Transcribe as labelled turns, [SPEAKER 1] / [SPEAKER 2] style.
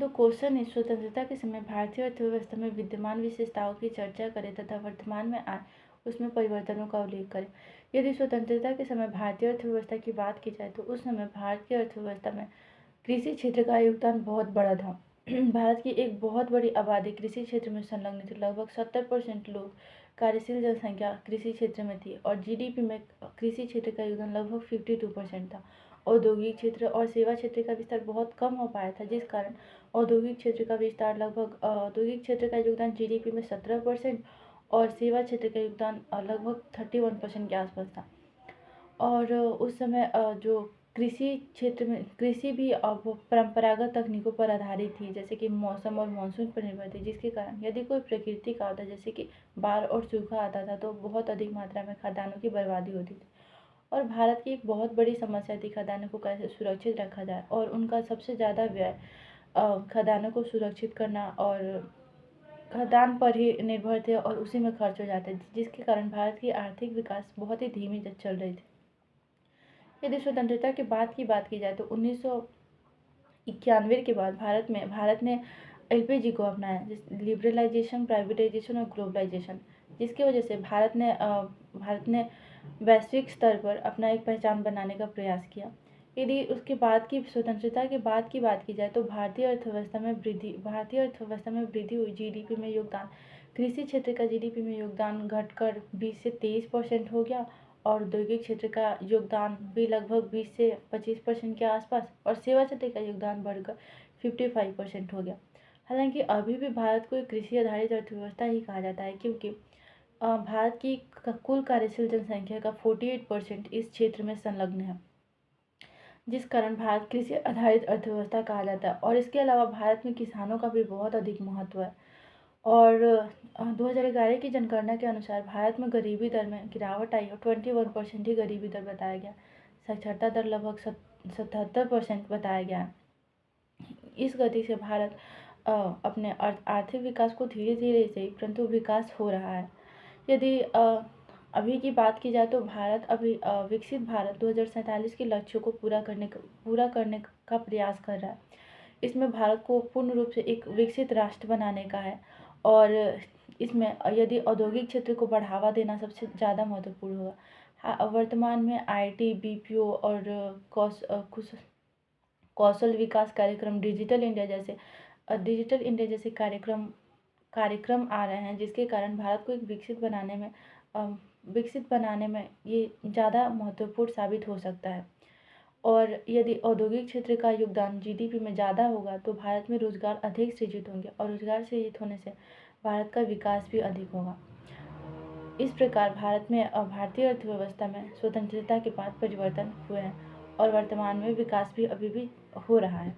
[SPEAKER 1] तो क्वेश्चन इस स्वतंत्रता के समय भारतीय अर्थव्यवस्था में विद्यमान विशेषताओं की चर्चा करें तथा वर्तमान में आए उसमें परिवर्तनों का उल्लेख करें। यदि स्वतंत्रता के समय भारतीय अर्थव्यवस्था की बात की जाए तो उस समय भारत की अर्थव्यवस्था में कृषि क्षेत्र का योगदान बहुत बड़ा था। भारत की एक बहुत बड़ी आबादी कृषि क्षेत्र में संलग्न थी। लगभग 70% लोग कार्यशील जनसंख्या कृषि क्षेत्र में थी और जीडीपी में कृषि क्षेत्र का योगदान लगभग 52% था। औद्योगिक क्षेत्र और सेवा क्षेत्र का विस्तार बहुत कम हो पाया था, जिस कारण औद्योगिक क्षेत्र का विस्तार लगभग औद्योगिक क्षेत्र का योगदान जीडीपी में 17% और सेवा क्षेत्र का योगदान लगभग 31% के आसपास था। और उस समय जो कृषि क्षेत्र में कृषि भी अब परंपरागत तकनीकों पर आधारित थी, जैसे कि मौसम और मानसून पर निर्भर थी, जिसके कारण यदि कोई प्राकृतिक आपदा जैसे कि बाढ़ और सूखा आता था तो बहुत अधिक मात्रा में खाद्यान्नों की बर्बादी होती थी। और भारत की एक बहुत बड़ी समस्या थी खाद्यान्नों को कैसे सुरक्षित रखा जाए, और उनका सबसे ज़्यादा व्यय खाद्यान्नों को सुरक्षित करना और खाद्यान्न पर ही निर्भर थे और उसी में खर्च हो जाते थे, जिसके कारण भारत की आर्थिक विकास बहुत ही धीमी चल रही थी। यदि स्वतंत्रता के बाद की बात की जाए तो 1991 के बाद भारत ने एलपीजी को अपनाया, लिबरलाइजेशन, प्राइवेटाइजेशन और ग्लोबलाइजेशन, जिसकी वजह से भारत ने वैश्विक स्तर पर अपना एक पहचान बनाने का प्रयास किया। यदि उसके बाद की स्वतंत्रता के बाद की बात की जाए तो भारतीय अर्थव्यवस्था में वृद्धि हुई। जीडीपी में योगदान, कृषि क्षेत्र का जीडीपी में योगदान घटकर 20 से 23% हो गया और औद्योगिक क्षेत्र का योगदान भी लगभग 20 से 25% के आसपास और सेवा क्षेत्र का योगदान बढ़कर 55% हो गया। हालांकि अभी भी भारत को एक कृषि आधारित अर्थव्यवस्था ही कहा जाता है, क्योंकि भारत की कुल कार्यशील जनसंख्या का 48% इस क्षेत्र में संलग्न है, जिस कारण भारत कृषि आधारित अर्थव्यवस्था कहा जाता है। और इसके अलावा भारत में किसानों का भी बहुत अधिक महत्व है। और 2011 की जनगणना के अनुसार भारत में गरीबी दर में गिरावट आई और 21% ही गरीबी दर बताया गया। साक्षरता दर लगभग 77% बताया गया। इस गति से भारत अपने आर्थिक विकास को धीरे धीरे से परंतु विकास हो रहा है। यदि अभी की बात की जाए तो भारत अभी विकसित भारत 2047 के लक्ष्यों को पूरा करने का प्रयास कर रहा है। इसमें भारत को पूर्ण रूप से एक विकसित राष्ट्र बनाने का है और इसमें यदि औद्योगिक क्षेत्र को बढ़ावा देना सबसे ज़्यादा महत्वपूर्ण होगा। वर्तमान में आईटी, बीपीओ और कौशल विकास कार्यक्रम, डिजिटल इंडिया जैसे कार्यक्रम आ रहे हैं, जिसके कारण भारत को एक विकसित बनाने में ये ज़्यादा महत्वपूर्ण साबित हो सकता है। और यदि औद्योगिक क्षेत्र का योगदान जीडीपी में ज़्यादा होगा तो भारत में रोजगार अधिक सृजित होंगे और रोजगार सृजित होने से भारत का विकास भी अधिक होगा। इस प्रकार भारतीय अर्थव्यवस्था में स्वतंत्रता के बाद परिवर्तन हुए हैं और वर्तमान में विकास भी अभी भी हो रहा है।